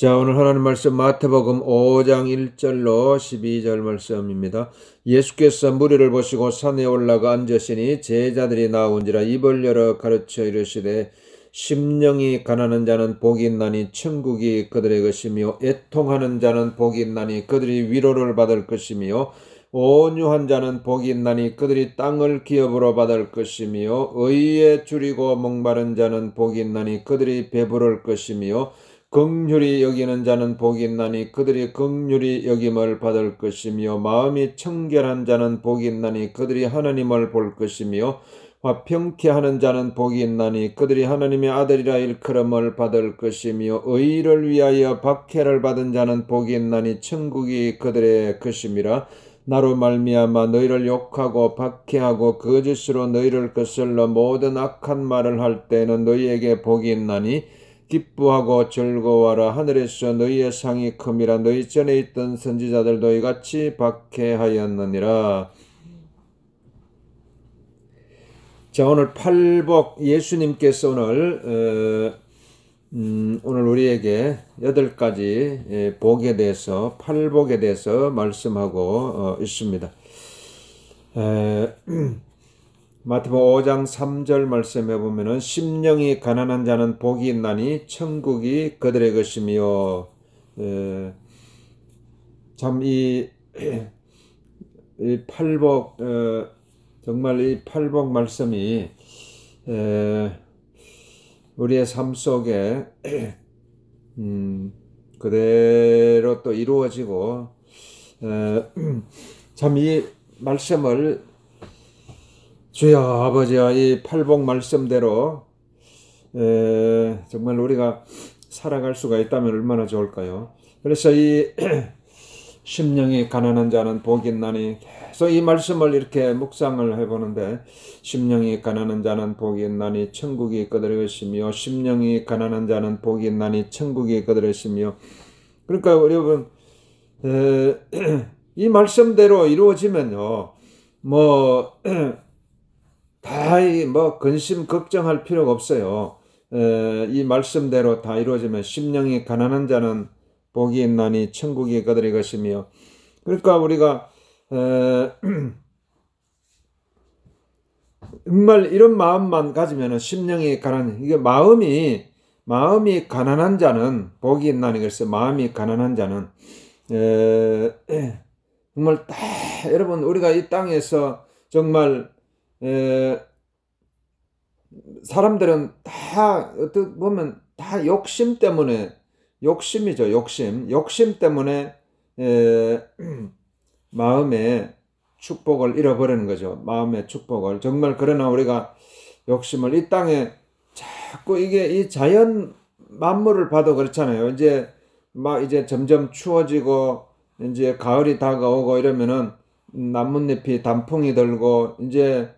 자, 오늘 하나님 말씀 마태복음 5장 1절로 12절 말씀입니다. 예수께서 무리를 보시고 산에 올라가 앉으시니 제자들이 나온지라 입을 열어 가르쳐 이르시되 심령이 가난한 자는 복이 있나니 천국이 그들의 것이며 애통하는 자는 복이 있나니 그들이 위로를 받을 것이며 온유한 자는 복이 있나니 그들이 땅을 기업으로 받을 것이며 의에 줄이고 목마른 자는 복이 있나니 그들이 배부를 것이며 긍휼히 여기는 자는 복이 있나니 그들이 긍휼히 여김을 받을 것이며 마음이 청결한 자는 복이 있나니 그들이 하나님을 볼 것이며 화평케 하는 자는 복이 있나니 그들이 하나님의 아들이라 일컬음을 받을 것이며 의를 위하여 박해를 받은 자는 복이 있나니 천국이 그들의 것임이라. 나로 말미암아 너희를 욕하고 박해하고 거짓으로 너희를 거슬러 모든 악한 말을 할 때는 너희에게 복이 있나니 기뻐하고 즐거워하라. 하늘에서 너희의 상이 큼이라. 너희 전에 있던 선지자들도 이같이 박해하였느니라. 자, 오늘 팔복, 예수님께서 오늘 우리에게 8가지 복에 대해서, 팔복에 대해서 말씀하고 있습니다. 마태복음 5장 3절 말씀해 보면은 심령이 가난한 자는 복이 있나니 천국이 그들의 것이며, 참 이 팔복, 정말 이 팔복 말씀이 우리의 삶 속에 그대로 또 이루어지고, 참 이 말씀을 주여 아버지와 이 팔복 말씀대로 정말 우리가 살아갈 수가 있다면 얼마나 좋을까요? 그래서 이 심령이 가난한 자는 복이 있나니, 계속 이 말씀을 이렇게 묵상을 해보는데, 심령이 가난한 자는 복이 있나니 천국이 그들의 것이며, 심령이 가난한 자는 복이 있나니 천국이 그들의 것이며. 그러니까 여러분, 이 말씀대로 이루어지면요, 다 근심 걱정할 필요가 없어요. 이 말씀대로 다 이루어지면 심령이 가난한 자는 복이 있나니 천국이 그들의 것이며. 그러니까 우리가 정말 이런 마음만 가지면 심령이 이게 마음이 가난한 자는 복이 있나니. 그래서 마음이 가난한 자는 정말 다, 여러분, 우리가 이 땅에서 정말 사람들은 다 어떻게 보면 다 욕심 때문에, 욕심이죠. 욕심 때문에 마음의 축복을 잃어버리는 거죠. 마음의 축복을. 정말. 그러나 우리가 욕심을, 이 땅에 자꾸 이 자연 만물을 봐도 그렇잖아요. 이제 점점 추워지고 이제 가을이 다가오고 이러면은 나뭇잎이 단풍이 들고 이제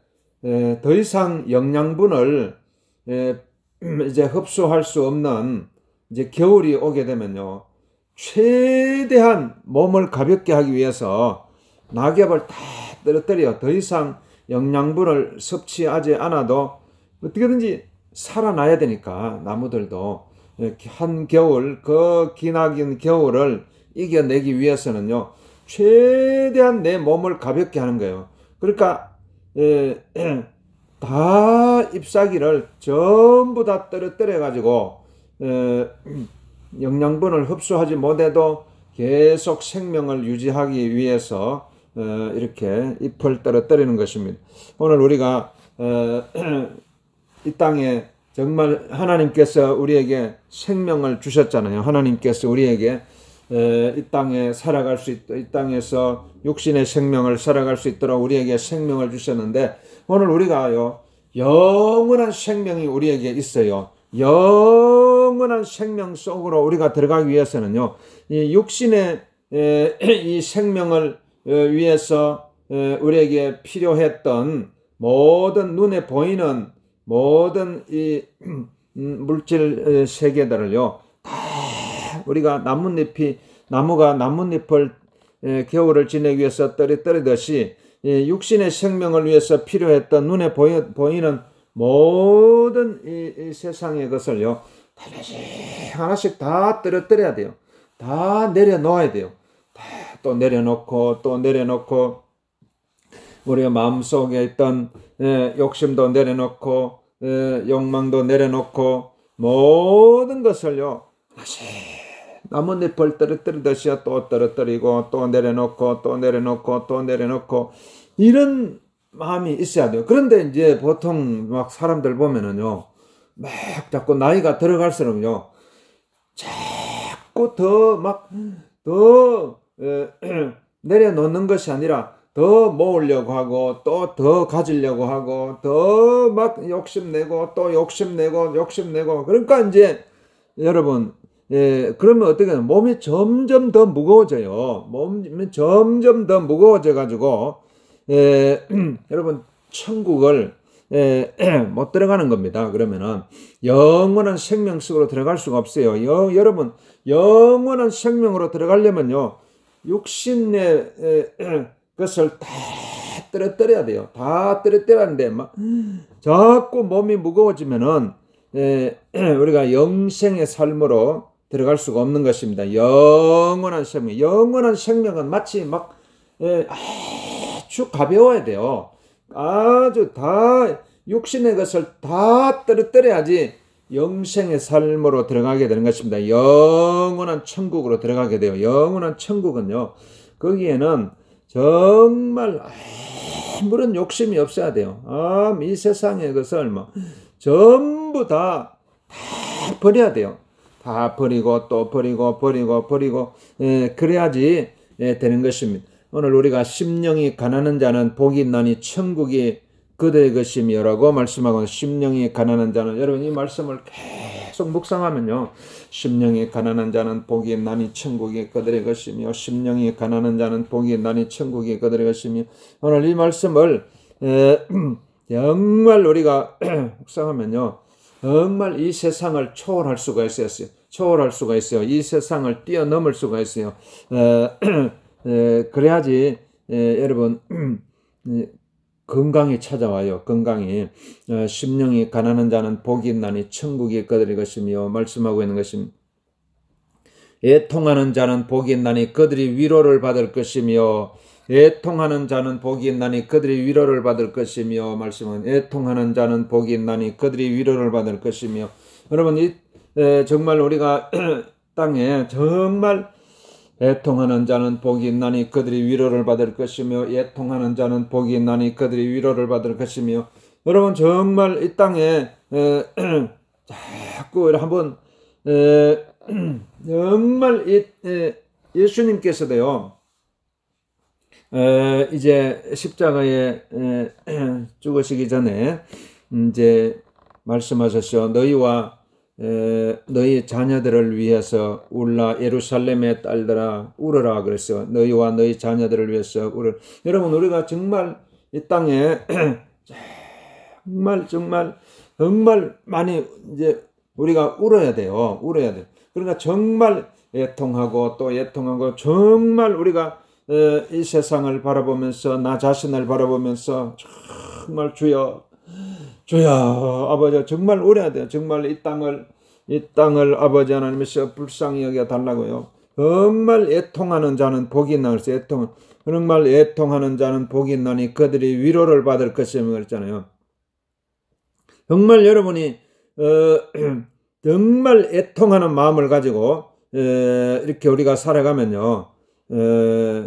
더 이상 영양분을 이제 흡수할 수 없는 이제 겨울이 오게 되면요, 최대한 몸을 가볍게 하기 위해서 낙엽을 다 떨어뜨려 더 이상 영양분을 섭취하지 않아도 어떻게든지 살아나야 되니까, 나무들도 한겨울, 그 기나긴 겨울을 이겨내기 위해서는요, 최대한 내 몸을 가볍게 하는 거예요. 그러니까 다 잎사귀를 전부 다 떨어뜨려 가지고 영양분을 흡수하지 못해도 계속 생명을 유지하기 위해서 이렇게 잎을 떨어뜨리는 것입니다. 오늘 우리가 이 땅에 정말 하나님께서 우리에게 생명을 주셨잖아요. 하나님께서 우리에게 이 땅에 살아갈 수 있도록, 이 땅에서 육신의 생명을 살아갈 수 있도록 우리에게 생명을 주셨는데, 오늘 우리가요, 영원한 생명이 우리에게 있어요. 영원한 생명 속으로 우리가 들어가기 위해서는요, 이 육신의 이 생명을 위해서 우리에게 필요했던 모든 눈에 보이는 모든 이 물질 세계들을요, 다 우리가 나무가 나뭇잎을 겨울을 지내기 위해서 떨어뜨리듯이 육신의 생명을 위해서 필요했던 눈에 보이는 모든 이 세상의 것을요, 하나씩 다 떨어뜨려야 돼요. 다 내려놓아야 돼요. 다 또 내려놓고 또 내려놓고 우리가 마음속에 있던 욕심도 내려놓고 욕망도 내려놓고 모든 것을요 하나씩 나뭇잎을 떨어뜨리듯이 또 떨어뜨리고 또 내려놓고 또 내려놓고 또 내려놓고 이런 마음이 있어야 돼요. 그런데 이제 보통 막 사람들 보면은요 막 자꾸 나이가 들어갈수록요 자꾸 더 내려놓는 것이 아니라 더 모으려고 하고 또 더 가지려고 하고 더 막 욕심내고 또 욕심내고 그러니까 이제 여러분 그러면 어떻게 되나 몸이 점점 더 무거워져요. 몸이 점점 더 무거워져 가지고 여러분 천국을 못 들어가는 겁니다. 그러면은 영원한 생명 속으로 들어갈 수가 없어요. 여러분 영원한 생명으로 들어가려면요 육신의 것을 다 떨어뜨려야 돼요. 다 떨어뜨려야 하는데 막 자꾸 몸이 무거워지면은 우리가 영생의 삶으로 들어갈 수가 없는 것입니다. 영원한 생명은 마치 막 아주 가벼워야 돼요. 아주 다 육신의 것을 다 떨어뜨려야지 영생의 삶으로 들어가게 되는 것입니다. 영원한 천국으로 들어가게 돼요. 영원한 천국은요 거기에는 정말 아무런 욕심이 없어야 돼요. 이 세상의 것을 전부 다 버려야 돼요. 다 버리고 또 버리고 그래야지 되는 것입니다. 오늘 우리가 심령이 가난한 자는 복이 있나니 천국이 그들의 것이며 라고 말씀하고 심령이 가난한 자는 여러분 이 말씀을 계속 묵상하면요 심령이 가난한 자는 복이 있나니 천국이 그들의 것이며 심령이 가난한 자는 복이 있나니 천국이 그들의 것이며 오늘 이 말씀을 정말 우리가 묵상하면요 정말 이 세상을 초월할 수가 있어요. 이 세상을 뛰어넘을 수가 있어요. 그래야지 여러분 건강이 찾아와요. 건강이 심령이 가난한 자는 복이 있나니 천국이 그들의 것이며 말씀하고 있는 것입니다. 애통하는 자는 복이 있나니 그들이 위로를 받을 것이며 애통하는 자는 복이 있나니 그들이 위로를 받을 것이며 말씀은 애통하는 자는 복이 있나니 그들이 위로를 받을 것이며 여러분 정말 우리가 땅에 정말 애통하는 자는 복이 있나니 그들이 위로를 받을 것이며 애통하는 자는 복이 있나니 그들이 위로를 받을 것이며 여러분 정말 이 땅에 자꾸 한번 정말 예수님께서도요 이제 십자가에 죽으시기 전에 이제 말씀하셨죠. 너희 자녀들을 위해서 울라 예루살렘의 딸들아 울어라 그랬어요. 너희와 너희 자녀들을 위해서 울어. 여러분 우리가 정말 이 땅에 정말 많이 이제 우리가 울어야 돼요. 그러니까 정말 애통하고 또 애통하고 정말 우리가 이 세상을 바라보면서 나 자신을 바라보면서 정말 주여 아버지 정말 울어야 돼요. 정말 이 땅을 아버지 하나님께서 불쌍히 여겨 달라고요. 정말 애통하는 자는 복이 있나 그랬어요. 정말 애통하는 자는 복이 있나니 그들이 위로를 받을 것이며 그랬잖아요. 정말 여러분이 정말 애통하는 마음을 가지고 이렇게 우리가 살아가면요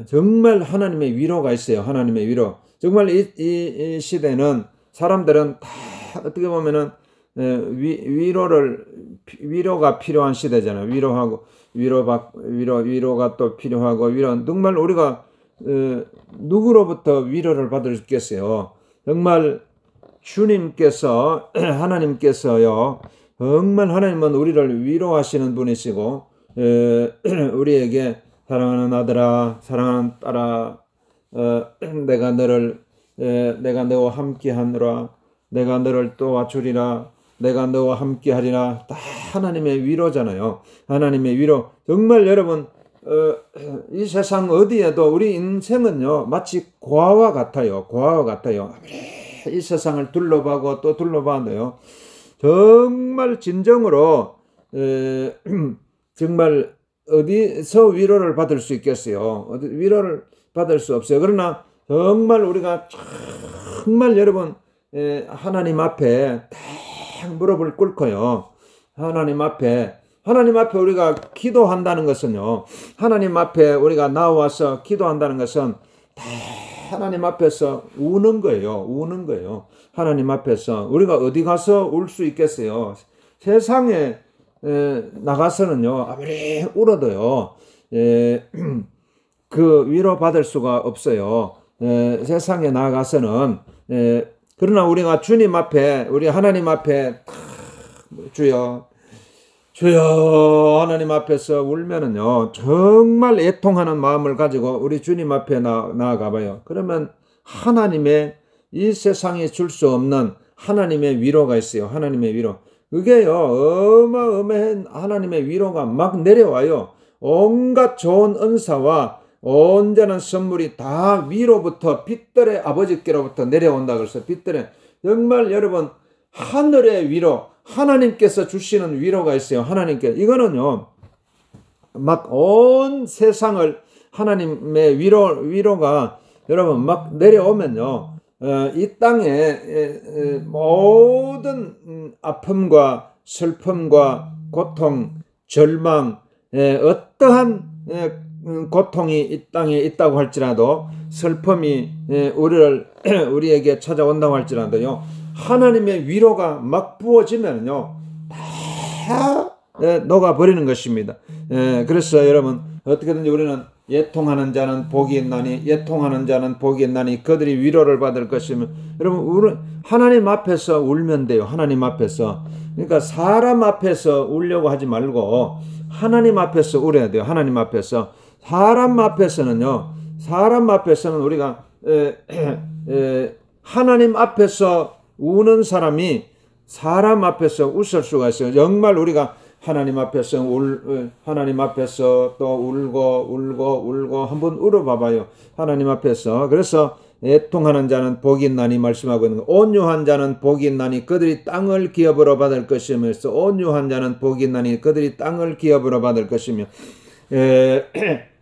정말 하나님의 위로가 있어요. 하나님의 위로. 정말 이 시대는 사람들은 다 어떻게 보면은 위로가 필요한 시대잖아요. 위로가 또 필요하고 정말 우리가 누구로부터 위로를 받을 수 있겠어요. 정말 주님께서 하나님께서요 정말 하나님은 우리를 위로하시는 분이시고 우리에게 사랑하는 아들아 사랑하는 딸아 내가 너와 함께하노라 내가 너를 도와주리라 내가 너와 함께하리라. 다 하나님의 위로잖아요. 하나님의 위로. 정말 여러분 이 세상 어디에도 우리 인생은요 마치 고아와 같아요. 이 세상을 둘러봐고 또 둘러봐도요 정말 진정으로 정말 어디서 위로를 받을 수 있겠어요? 위로를 받을 수 없어요. 그러나 정말 우리가 정말 여러분 하나님 앞에 딱 무릎을 꿇고요. 하나님 앞에 우리가 기도한다는 것은요. 하나님 앞에 우리가 나와서 기도한다는 것은 다 하나님 앞에서 우는 거예요. 우는 거예요. 하나님 앞에서 우리가 어디 가서 울 수 있겠어요? 세상에 나가서는요. 아무리 울어도요. 그 위로 받을 수가 없어요. 세상에 나가서는 그러나 우리가 주님 앞에 우리 하나님 앞에 주여 하나님 앞에서 울면은요 정말 애통하는 마음을 가지고 우리 주님 앞에 나아가 봐요. 그러면 하나님의 이 세상에 줄 수 없는 하나님의 위로가 있어요. 하나님의 위로. 그게요 어마어마한 하나님의 위로가 막 내려와요. 온갖 좋은 은사와 온전한 선물이 다 위로부터 빛들의 아버지께로부터 내려온다. 그래서 빛들의 정말 여러분 하늘의 위로 하나님께서 주시는 위로가 있어요. 하나님께 이거는요 막 온 세상을 하나님의 위로가 여러분 막 내려오면요 이 땅에 모든 아픔과 슬픔과 고통 절망 어떠한 고통이 이 땅에 있다고 할지라도 슬픔이 우리에게 찾아온다고 할지라도요 하나님의 위로가 막 부어지면요 다 녹아버리는 것입니다. 그래서 여러분 어떻게든지 우리는 애통하는 자는 복이 있나니 애통하는 자는 복이 있나니 그들이 위로를 받을 것이며 여러분 하나님 앞에서 울면 돼요. 하나님 앞에서. 그러니까 사람 앞에서 울려고 하지 말고 하나님 앞에서 울어야 돼요. 하나님 앞에서. 사람 앞에서는 우리가 하나님 앞에서 우는 사람이 사람 앞에서 웃을 수가 있어요. 정말 우리가 하나님 앞에서 또 울고 한번 울어봐봐요. 하나님 앞에서. 그래서 애통하는 자는 복이 있나니 말씀하고 있는 거. 온유한 자는 복이 있나니 그들이 땅을 기업으로 받을 것이며 온유한 자는 복이 있나니 그들이 땅을 기업으로 받을 것이며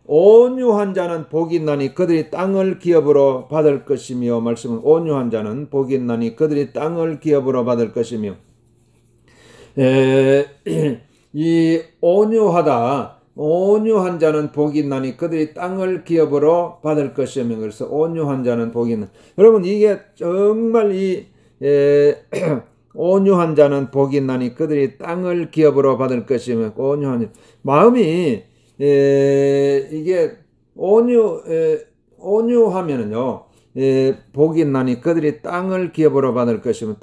온유한 자는 복이 있나니 그들이 땅을 기업으로 받을 것이며 말씀은 온유한 자는 복이 있나니 그들이 땅을 기업으로 받을 것이며 이 온유한 자는 복이 있나니 그들이 땅을 기업으로 받을 것이며 그래서 온유한 자는 복이 있는 여러분 이게 정말 온유한 자는 복이 있나니 그들이 땅을 기업으로 받을 것이며 온유한 마음이 이게 온유하면은요 복이 있나니 그들이 땅을 기업으로 받을 것이며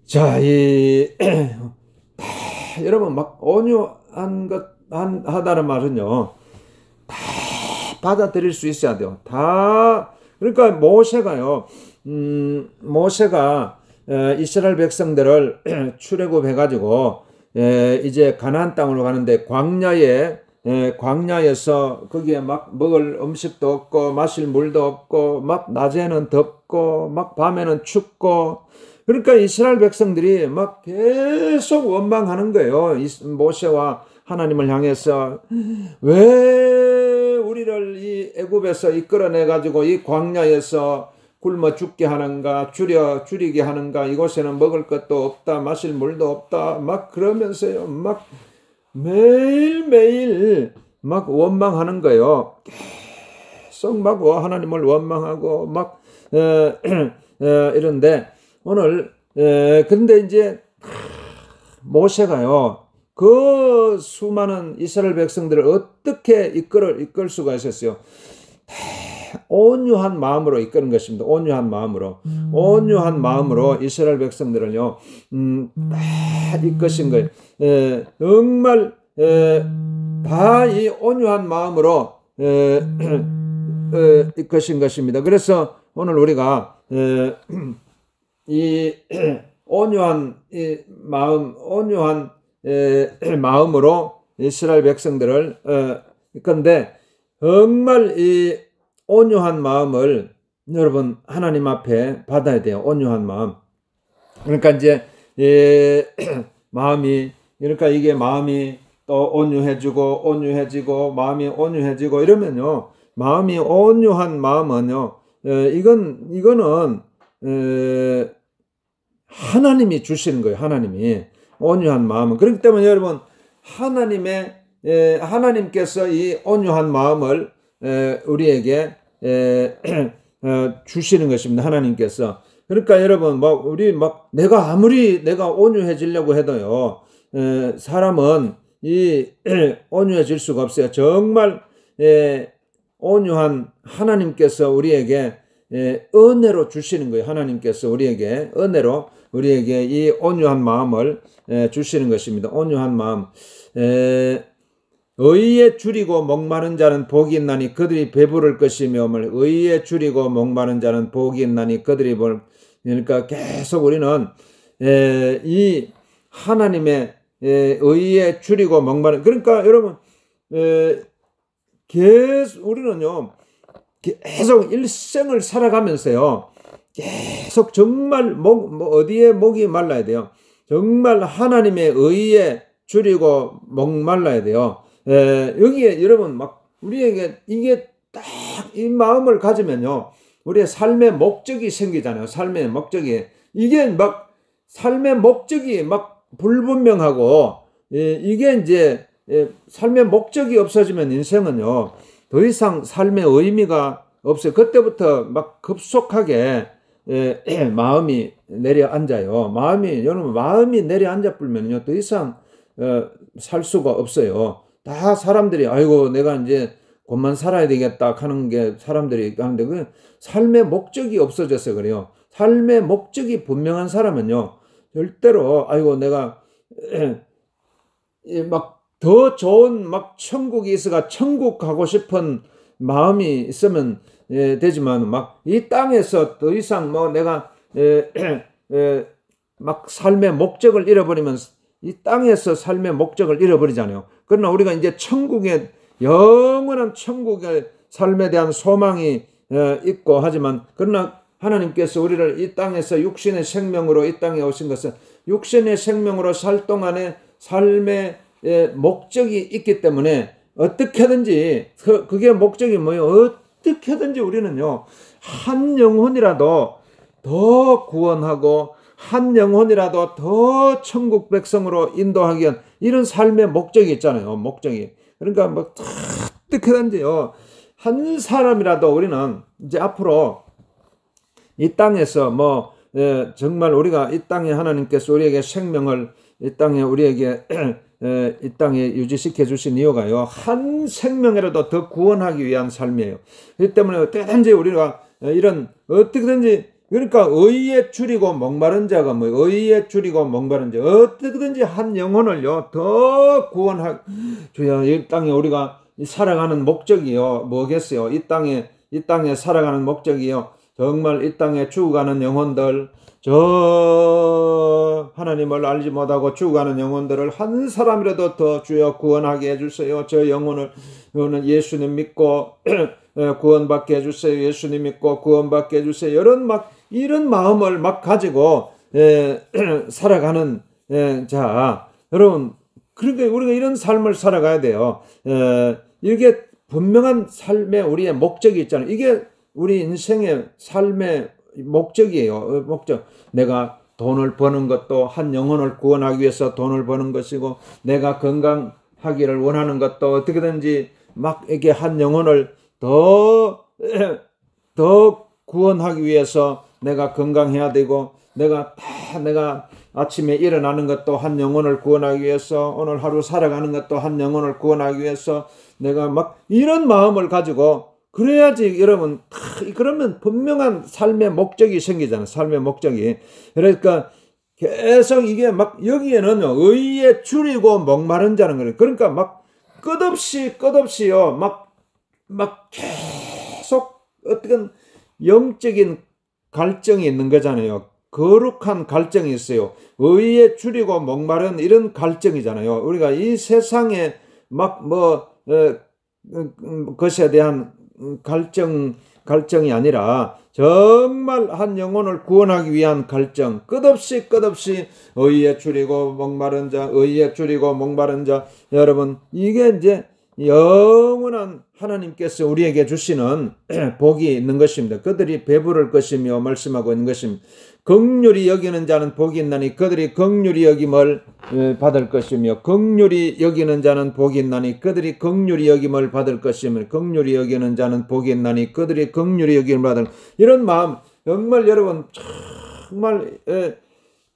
자, 여러분 막 온유한 하다는 말은요 다 받아들일 수 있어야 돼요. 다 그러니까 모세가 이스라엘 백성들을 출애굽해가지고 이제 가나안 땅으로 가는데 광야에서 거기에 막 먹을 음식도 없고 마실 물도 없고 막 낮에는 덥고 막 밤에는 춥고 그러니까 이스라엘 백성들이 막 계속 원망하는 거예요. 모세와 하나님을 향해서 왜 우리를 이 애굽에서 이끌어내 가지고 이 광야에서 굶어 죽게 하는가 줄이게 하는가 이곳에는 먹을 것도 없다 마실 물도 없다 막 그러면서요 막 매일매일 막 원망하는 거예요. 계속 막 하나님을 원망하고 막 이런데 오늘 근데 이제 모세가요 그 수많은 이스라엘 백성들을 어떻게 이끌 수가 있었어요? 온유한 마음으로 이끄는 것입니다. 온유한 마음으로 이스라엘 백성들을요 다 이끄신 거예요. 정말 다 이 온유한 마음으로 이끄신 것입니다. 그래서 오늘 우리가 이 온유한 마음으로 이스라엘 백성들을 이건데 정말 이 온유한 마음을 여러분 하나님 앞에 받아야 돼요. 온유한 마음. 그러니까 이제 마음이, 그러니까 이게 마음이 또 온유해지고 마음이 온유해지고 이러면요, 마음이 온유한 마음은요, 이거는 하나님이 주시는 거예요. 하나님이 온유한 마음은. 그렇기 때문에 여러분, 하나님께서 이 온유한 마음을 우리에게 주시는 것입니다. 하나님께서. 그러니까 여러분, 내가 아무리 온유해지려고 해도요, 사람은 온유해질 수가 없어요. 정말 온유한 하나님께서 우리에게 은혜로 주시는 거예요. 하나님께서 우리에게 이 온유한 마음을 주시는 것입니다. 온유한 마음. 의에 줄이고 목마른 자는 복이 있나니 그들이 배부를 것이며, 의에 줄이고 목마른 자는 복이 있나니 그들이 그러니까 계속 우리는 이 하나님의 의에 줄이고 목마른, 그러니까 여러분, 우리는요, 계속 일생을 살아가면서요, 계속 정말 어디에 목이 말라야 돼요. 정말 하나님의 의에 줄이고 목말라야 돼요. 여기에 여러분, 우리에게 이게 딱 이 마음을 가지면요, 우리의 삶의 목적이 생기잖아요. 삶의 목적이. 이게 삶의 목적이 불분명하고, 이게 이제 삶의 목적이 없어지면 인생은요, 더 이상 삶의 의미가 없어요. 그때부터 급속하게 마음이 내려앉아요. 여러분, 마음이 내려앉아 불면요, 더 이상 살 수가 없어요. 다 사람들이, 아이고, 내가 이제 곧만 살아야 되겠다 하는 게 사람들이 하는데, 그 삶의 목적이 없어져서 그래요. 삶의 목적이 분명한 사람은요, 절대로, 아이고, 내가 더 좋은 천국이 있어가 천국 가고 싶은 마음이 있으면 되지만, 이 땅에서 더 이상 내가 삶의 목적을 잃어버리면 이 땅에서 삶의 목적을 잃어버리잖아요. 그러나 우리가 이제 영원한 천국의 삶에 대한 소망이 있고 하지만, 그러나 하나님께서 우리를 이 땅에서 육신의 생명으로 이 땅에 오신 것은 육신의 생명으로 살 동안에 삶의 목적이 있기 때문에, 어떻게든지 그게 목적이 뭐예요? 어떻게든지 우리는요, 한 영혼이라도 더 구원하고 한 영혼이라도 더 천국 백성으로 인도하기 위한 이런 삶의 목적이 있잖아요. 목적이. 그러니까 어떻게든지요, 한 사람이라도 우리는 이제 앞으로 이 땅에서 정말 우리가 이 땅에 하나님께서 우리에게 생명을 이 땅에 우리에게 이 땅에 유지시켜 주신 이유가요, 한 생명이라도 더 구원하기 위한 삶이에요. 그렇기 때문에 어떻게든지 우리가 어떻게든지, 그러니까 의에 줄이고 목마른 자가 의에 줄이고 목마른 자, 어떻게든지 한 영혼을요 더 주여, 이 땅에 우리가 살아가는 목적이요 뭐겠어요? 이 땅에 살아가는 목적이요, 정말 이 땅에 죽어가는 영혼들, 저 하나님을 알지 못하고 죽어가는 영혼들을 한 사람이라도 더 주여 구원하게 해주세요. 저 영혼을 예수님 믿고 구원받게 해주세요. 예수님 믿고 구원받게 해주세요. 이런 마음을 가지고 살아가는 자, 여러분, 그러니까 우리가 이런 삶을 살아가야 돼요. 이게 분명한 삶의 우리의 목적이 있잖아요. 이게 우리 인생의 삶의 목적이에요. 목적. 내가 돈을 버는 것도 한 영혼을 구원하기 위해서 돈을 버는 것이고, 내가 건강하기를 원하는 것도 어떻게든지 이렇게 한 영혼을 더 구원하기 위해서 내가 건강해야 되고, 내가 아침에 일어나는 것도 한 영혼을 구원하기 위해서, 오늘 하루 살아가는 것도 한 영혼을 구원하기 위해서 내가 이런 마음을 가지고, 그래야지 여러분, 그러면 분명한 삶의 목적이 생기잖아요. 삶의 목적이. 그러니까 계속 이게 여기에는요, 의에 줄이고 목마른 자는 거예요. 그러니까 끝없이요, 계속 어떤 영적인 갈증이 있는 거잖아요. 거룩한 갈증이 있어요. 의에 줄이고 목마른 이런 갈증이잖아요. 우리가 이 세상에 것에 대한 갈증, 갈증이 아니라 정말 한 영혼을 구원하기 위한 갈증, 끝없이 의에 줄이고 목마른 자, 의에 줄이고 목마른 자. 여러분, 이게 이제 영원한 하나님께서 우리에게 주시는 복이 있는 것입니다. 그들이 배부를 것이며 말씀하고 있는 것입니다. 긍휼히 여기는 자는 복이 있나니 그들이 긍휼히 여김을 받을 것이며, 긍휼히 여기는 자는 복이 있나니 그들이 긍휼히 여김을 받을 것이며, 긍휼히 여기는 자는 복이 있나니 그들이 긍휼히 여김을 받을. 이런 마음, 정말 여러분 정말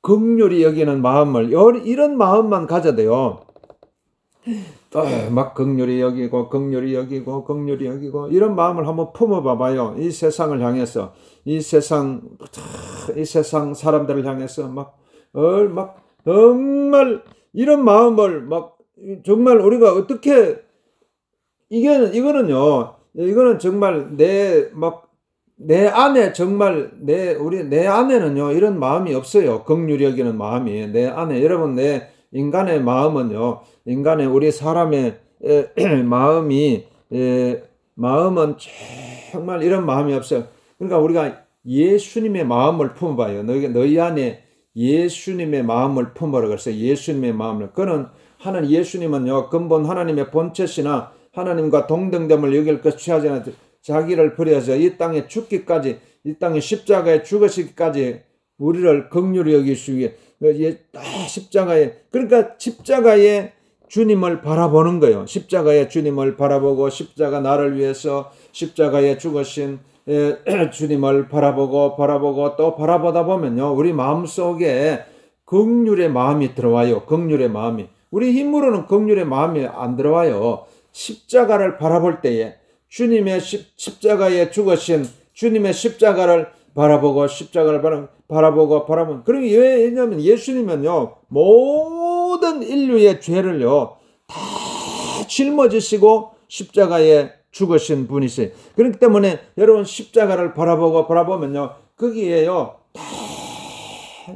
긍휼히 여기는 마음을, 이런 마음만 가져야 돼요. 막 긍휼히 여기고 이런 마음을 한번 품어봐봐요. 이 세상을 향해서, 이 세상 사람들을 향해서 막 정말 이런 마음을 정말 우리가 어떻게, 이거는 정말 내 안에 정말 내 안에는요 이런 마음이 없어요. 긍휼히 여기는 마음이 내 안에, 여러분, 내 인간의 마음은요, 우리 사람의 마음은 정말 이런 마음이 없어요. 그러니까 우리가 예수님의 마음을 품어봐요. 너희 안에 예수님의 마음을 품어라 그랬어요. 예수님의 마음을. 그는 예수님은요, 근본 하나님의 본체시나 하나님과 동등됨을 여길 것 취하지 않아 자기를 버려서 이 땅에 죽기까지, 이 땅에 십자가에 죽으시기까지 우리를 긍휼히 여기시기 위해 십자가에, 그러니까 십자가에 주님을 바라보는 거예요. 십자가에 주님을 바라보고, 십자가 나를 위해서 십자가에 죽으신 주님을 바라보고 또 바라보다 보면요, 우리 마음속에 긍휼의 마음이 들어와요. 긍휼의 마음이. 우리 힘으로는 긍휼의 마음이 안 들어와요. 십자가를 바라볼 때에 주님의 십자가에 죽으신 주님의 십자가를 바라보고, 십자가를 바라보면, 그러게, 왜냐면 예수님은요 모든 인류의 죄를요 다 짊어지시고 십자가에 죽으신 분이세요. 그렇기 때문에 여러분, 십자가를 바라보면요, 거기에요 다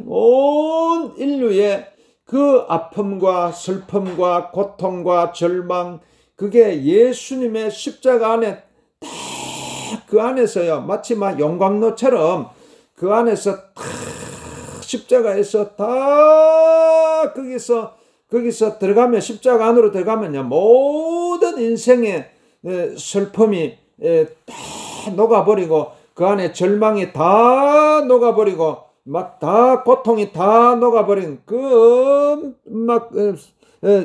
온 인류의 그 아픔과 슬픔과 고통과 절망, 그게 예수님의 십자가 안에 다, 그 안에서요 마치 막 용광로처럼 그 안에서 다, 십자가에서 다 거기서 들어가면, 십자가 안으로 들어가면요 모든 인생의 슬픔이 다 녹아버리고, 그 안에 절망이 다 녹아버리고, 막 다 고통이 다 녹아버린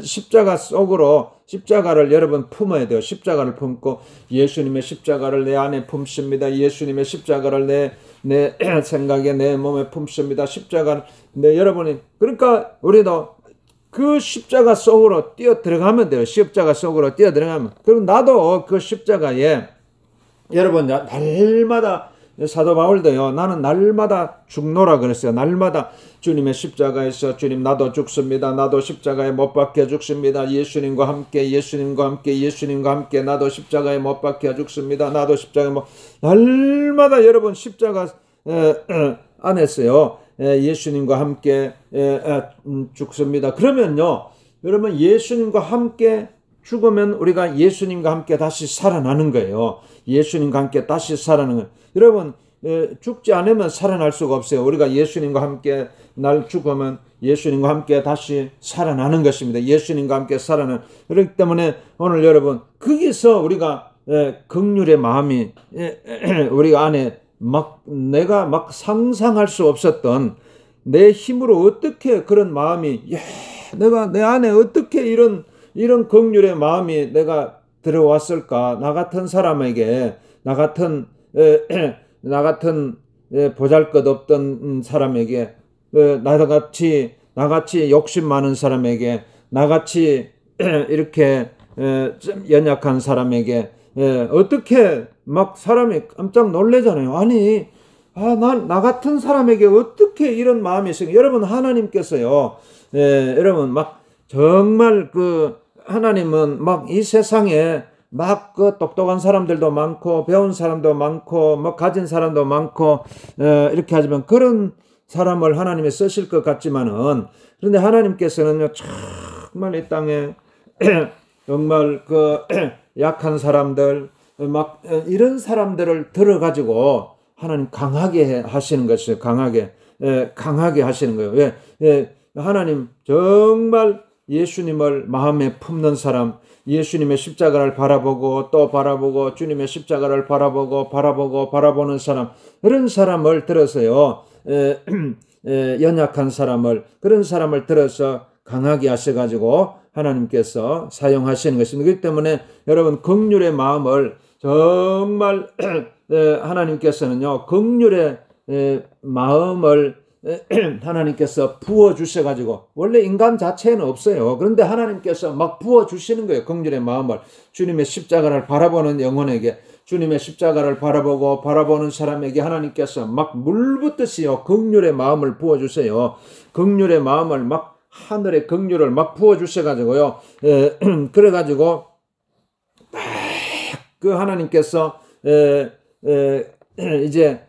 십자가 속으로, 십자가를 여러분 품어야 돼요. 십자가를 품고 예수님의 십자가를 내 안에 품습니다. 예수님의 십자가를 내 생각에, 내 몸에 품습니다. 십자가를 여러분이, 그러니까 우리도 그 십자가 속으로 뛰어 들어가면 돼요. 십자가 속으로 뛰어 들어가면. 그럼 나도 그 십자가에, 여러분, 날마다, 사도 바울도요, 나는 날마다 죽노라 그랬어요. 날마다 주님의 십자가에서, 주님 나도 죽습니다. 나도 십자가에 못 박혀 죽습니다. 예수님과 함께 나도 십자가에 못 박혀 죽습니다. 나도 십자가에 날마다 여러분 십자가 안에서요 예수님과 함께 죽습니다. 그러면요, 여러분, 예수님과 함께 죽으면 우리가 예수님과 함께 다시 살아나는 거예요. 예수님과 함께 다시 살아나는 거예요. 여러분, 죽지 않으면 살아날 수가 없어요. 우리가 예수님과 함께 죽으면 예수님과 함께 다시 살아나는 것입니다. 예수님과 함께 살아나는. 그렇기 때문에 오늘 여러분, 거기서 우리가 긍휼의 마음이 우리 안에 내가 상상할 수 없었던, 내 힘으로 어떻게 그런 마음이, 내가 내 안에 어떻게 이런 긍휼의 마음이 내가 들어왔을까? 나 같은 사람에게, 나 같은 보잘것없던 사람에게, 나같이 욕심 많은 사람에게, 나같이 이렇게 좀 연약한 사람에게 어떻게 사람이 깜짝 놀래잖아요. 아니, 나 같은 사람에게 어떻게 이런 마음이 있어요? 여러분, 하나님께서요, 여러분, 정말 하나님은 이 세상에 똑똑한 사람들도 많고, 배운 사람도 많고, 가진 사람도 많고, 이렇게 하지만 그런 사람을 하나님이 쓰실 것 같지만은, 그런데 하나님께서는요, 정말 이 땅에 정말 약한 사람들, 이런 사람들을 들어가지고 하나님 강하게 하시는 것이에요. 강하게 하시는 거예요. 하나님 정말 예수님을 마음에 품는 사람, 예수님의 십자가를 바라보고 또 바라보고 주님의 십자가를 바라보는 사람, 그런 사람을 들어서요. 연약한 사람을, 그런 사람을 들어서 강하게 하셔가지고 하나님께서 사용하시는 것입니다. 그렇기 때문에 여러분 긍휼의 마음을 정말 하나님께서는요, 긍휼의 마음을 하나님께서 부어주셔가지고, 원래 인간 자체에는 없어요. 그런데 하나님께서 막 부어주시는 거예요. 긍휼의 마음을. 주님의 십자가를 바라보는 영혼에게, 주님의 십자가를 바라보는 사람에게 하나님께서 막 물붓듯이요, 긍휼의 마음을 부어주세요. 긍휼의 마음을 막, 하늘의 긍휼을 막 부어주셔가지고요, 그래가지고 그 하나님께서 이제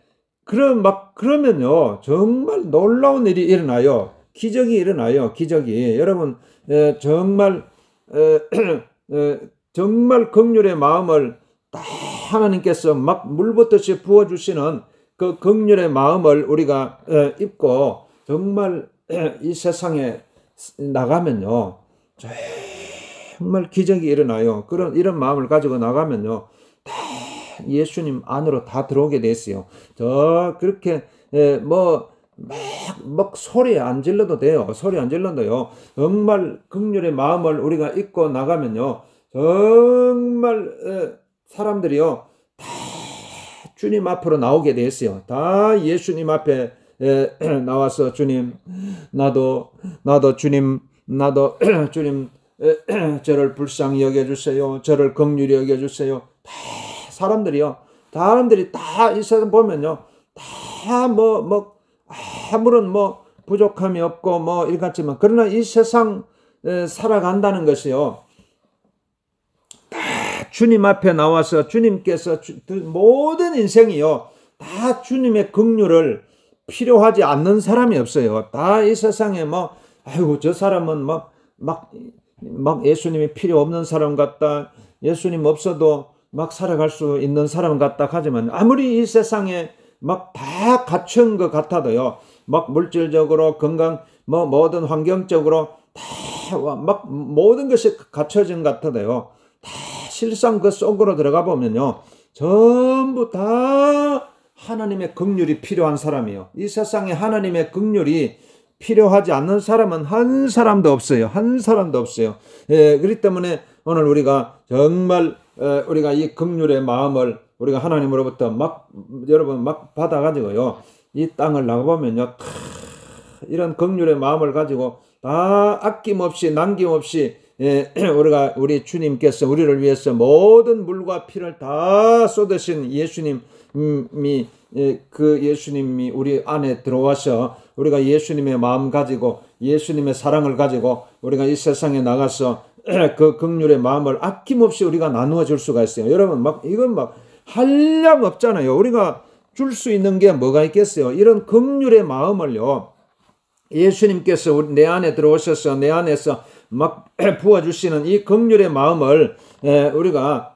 그러면요 정말 놀라운 일이 일어나요. 기적이 일어나요. 기적이. 여러분 정말 정말 긍휼의 마음을 딱 하나님께서 막 물붓듯이 부어주시는 그 긍휼의 마음을 우리가 입고 정말 이 세상에 나가면요 정말 기적이 일어나요. 이런 마음을 가지고 나가면요 다 예수님 안으로 다 들어오게 됐어요. 그렇게 막 소리 안 질러도 돼요. 소리 안 질러도요. 정말 긍휼의 마음을 우리가 입고 나가면요 정말 사람들이요 다 주님 앞으로 나오게 됐어요. 다 예수님 앞에 나와서 주님, 나도 주님, 주님 저를 불쌍히 여겨주세요. 저를 긍휼히 여겨주세요. 다 사람들이 다 이 세상 보면요 다 아무런 부족함이 없고 일 같지만, 그러나 이 세상 살아간다는 것이요 다 주님 앞에 나와서 주님께서 모든 인생이요 다 주님의 긍휼을 필요하지 않는 사람이 없어요. 다 이 세상에 아이고 저 사람은 막 예수님이 필요 없는 사람 같다, 예수님 없어도 막 살아갈 수 있는 사람 같다 하지만, 아무리 이 세상에 다 갖춘 것 같아도요 물질적으로 건강 모든 환경적으로 다 모든 것이 갖춰진 것 같아도요 다 실상 그 속으로 들어가 보면요 전부 다 하나님의 긍휼이 필요한 사람이요. 이 세상에 하나님의 긍휼이 필요하지 않는 사람은 한 사람도 없어요. 한 사람도 없어요. 그렇기 때문에 오늘 우리가 정말 우리가 이 긍휼의 마음을 우리가 하나님으로부터 여러분 받아가지고요 이 땅을 나가보면요 이런 긍휼의 마음을 가지고 다 아낌없이 남김없이 우리 주님께서 우리를 위해서 모든 물과 피를 다 쏟으신 예수님이 우리 안에 들어와서 우리가 예수님의 마음 가지고 예수님의 사랑을 가지고 우리가 이 세상에 나가서 그 긍휼의 마음을 아낌없이 우리가 나누어 줄 수가 있어요. 여러분 이건 한량 없잖아요. 우리가 줄 수 있는 게 뭐가 있겠어요? 이런 긍휼의 마음을요 예수님께서 내 안에 들어오셔서 내 안에서 부어주시는 이 긍휼의 마음을 우리가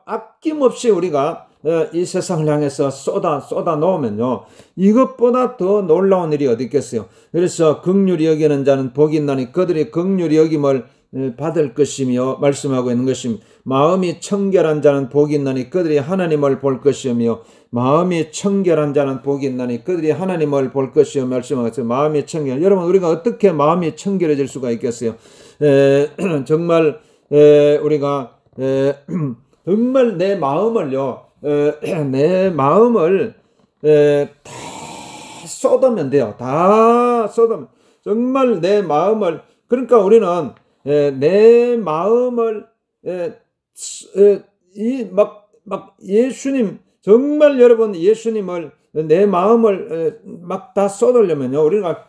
아낌없이 우리가 이 세상을 향해서 쏟아 놓으면요 이것보다 더 놀라운 일이 어디 있겠어요. 그래서 긍휼히 여기는 자는 복이 있나니 그들이 긍휼히 여김을 받을 것이며 말씀하고 있는 것입니다. 마음이 청결한 자는 복이 있나니 그들이 하나님을 볼 것이며, 마음이 청결한 자는 복이 있나니 그들이 하나님을 볼 것이며 말씀하고 있어요. 마음이 청결. 여러분 우리가 어떻게 마음이 청결해질 수가 있겠어요? 정말 우리가 정말 내 마음을요 내 마음을 다 쏟으면 돼요. 다 쏟으면 정말 내 마음을, 그러니까 우리는 내 마음을 예수님 정말 여러분 예수님을 내 마음을 다 쏟으려면요 우리가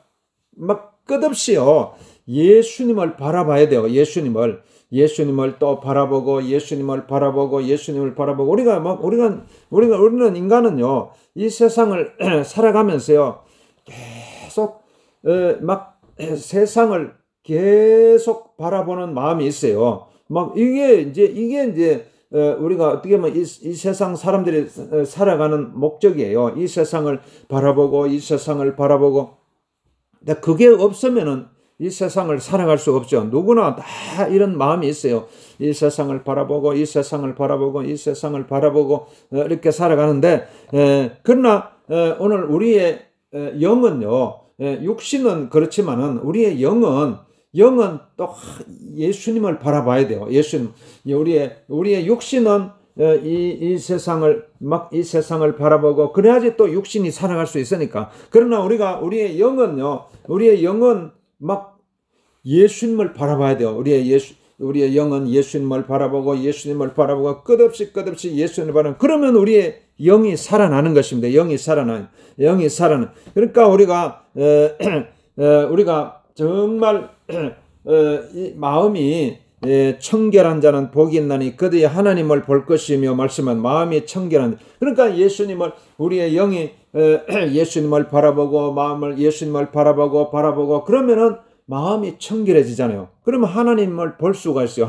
끝없이요 예수님을 바라봐야 돼요. 예수님을 또 바라보고 예수님을 바라보고 우리는 인간은요 이 세상을 살아가면서요 계속 세상을 계속 바라보는 마음이 있어요. 이게 이제 우리가 어떻게 보면 이 세상 사람들이 살아가는 목적이에요. 이 세상을 바라보고 이 세상을 바라보고. 근데 그게 없으면은 이 세상을 살아갈 수 없죠. 누구나 다 이런 마음이 있어요. 이 세상을 바라보고 이 세상을 바라보고 이 세상을 바라보고 이렇게 살아가는데 그러나 오늘 우리의 영은요, 육신은 그렇지만은 우리의 영은 또 예수님을 바라봐야 돼요. 예수님. 우리의 육신은 이 세상을 바라보고 그래야지 또 육신이 살아갈 수 있으니까. 그러나 우리의 영은 막 예수님을 바라봐야 돼요. 우리의 영은 예수님을 바라보고 끝없이 예수님을 바라보고 그러면 우리의 영이 살아나는 것입니다. 영이 살아나는. 그러니까 우리가 정말 이 마음이 청결한 자는 복이 있나니 그들이 하나님을 볼 것이며 말씀은 마음이 청결한. 그러니까 우리의 영이 예수님을 바라보고 마음을 예수님을 바라보고 그러면은 마음이 청결해지잖아요. 그러면 하나님을 볼 수가 있어요.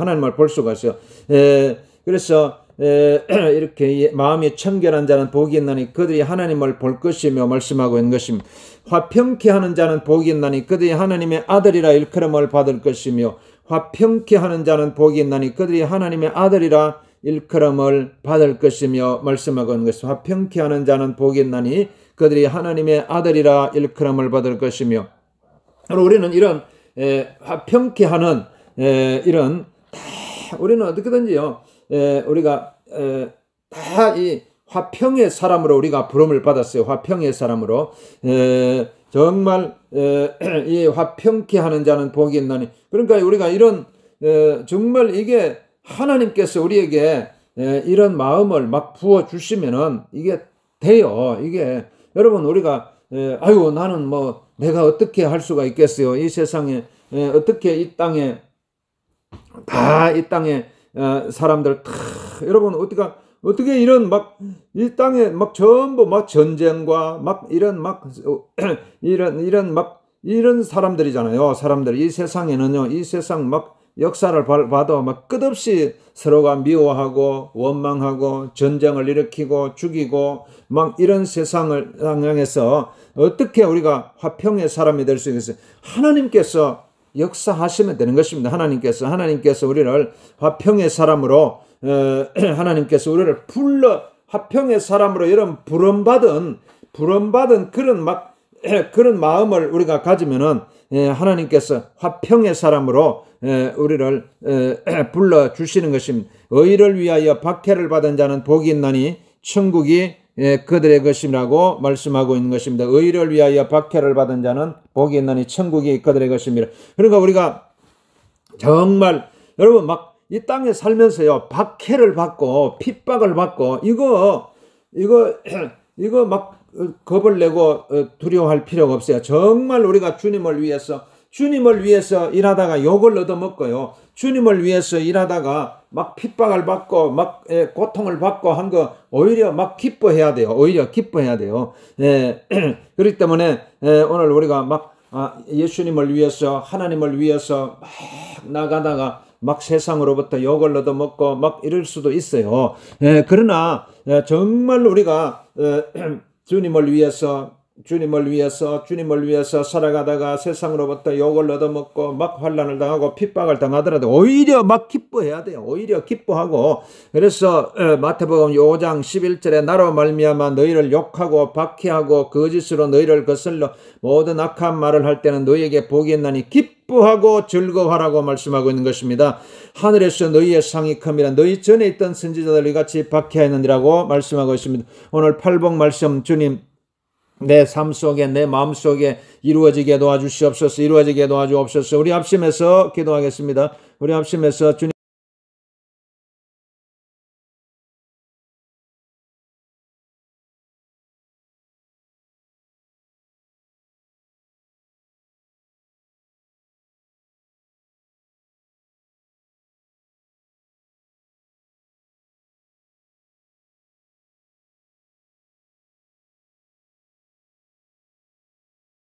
그래서 이렇게 마음이 청결한 자는 복이 있나니 그들이 하나님을 볼 것이며 말씀하고 있는 것입니다. 화평케 하는 자는 복이 있나니 그들이 하나님의 아들이라 일컬음을 받을 것이며 화평케 하는 자는 복이 있나니 그들이 하나님의 아들이라 일컬음을 받을 것이며 말씀하고 있는 것입니다. 화평케 하는 자는 복이 있나니 그들이 하나님의 아들이라 일컬음을 받을 것이며. 우리는 이런 화평케 하는 이런 우리는 어떻게든지요. 우리가 다 이 화평의 사람으로 우리가 부름을 받았어요. 화평의 사람으로. 정말 이 화평케 하는 자는 복이 있나니. 그러니까 우리가 이런 정말 이게 하나님께서 우리에게 이런 마음을 막 부어 주시면은 이게 돼요. 이게 여러분 우리가 아유 나는 뭐 내가 어떻게 할 수가 있겠어요. 이 세상에 어떻게 이 땅에 사람들 여러분 어떻게 이런 막 이 땅에 막 전부 막 전쟁과 막 이런 사람들이잖아요. 이 세상에는요. 이 세상 막 역사를 봐도 막 끝없이 서로가 미워하고 원망하고 전쟁을 일으키고 죽이고 막 이런 세상을 향해서 어떻게 우리가 화평의 사람이 될 수 있겠어요? 하나님께서 역사하시면 되는 것입니다. 하나님께서 우리를 화평의 사람으로 하나님께서 우리를 화평의 사람으로 이런 부름받은 그런 마음을 우리가 가지면은 하나님께서 화평의 사람으로 우리를 불러 주시는 것입니다. 의를 위하여 박해를 받은 자는 복이 있나니 천국이 그들의 것이라고 말씀하고 있는 것입니다. 의를 위하여 박해를 받은 자는 복이 있나니 천국이 그들의 것입니다. 그러니까 우리가 정말 여러분 막 이 땅에 살면서요 박해를 받고 핍박을 받고 이거 막 겁을 내고 두려워할 필요가 없어요. 정말 우리가 주님을 위해서 일하다가 욕을 얻어먹고요. 주님을 위해서 일하다가 막 핍박을 받고 막 고통을 받고 한 거 오히려 막 기뻐해야 돼요. 그렇기 때문에 오늘 우리가 막 예수님을 위해서 하나님을 위해서 막 나가다가 막 세상으로부터 욕을 얻어먹고 막 이럴 수도 있어요. 그러나 정말 우리가 주님을 위해서 살아가다가 세상으로부터 욕을 얻어먹고 막 환난을 당하고 핍박을 당하더라도 오히려 막 기뻐해야 돼요. 오히려 기뻐하고. 그래서 마태복음 5장 11절에 나로 말미암아 너희를 욕하고 박해하고 거짓으로 너희를 거슬러 모든 악한 말을 할 때는 너희에게 복이 있나니 기뻐하고 즐거워하라고 말씀하고 있는 것입니다. 하늘에서 너희의 상이 큼이라 너희 전에 있던 선지자들이 같이 박해하였느니라고 말씀하고 있습니다. 오늘 팔복 말씀 주님 내 삶 속에 내 마음 속에 이루어지게 도와주시옵소서. 우리 합심해서 기도하겠습니다. 우리 합심해서 주님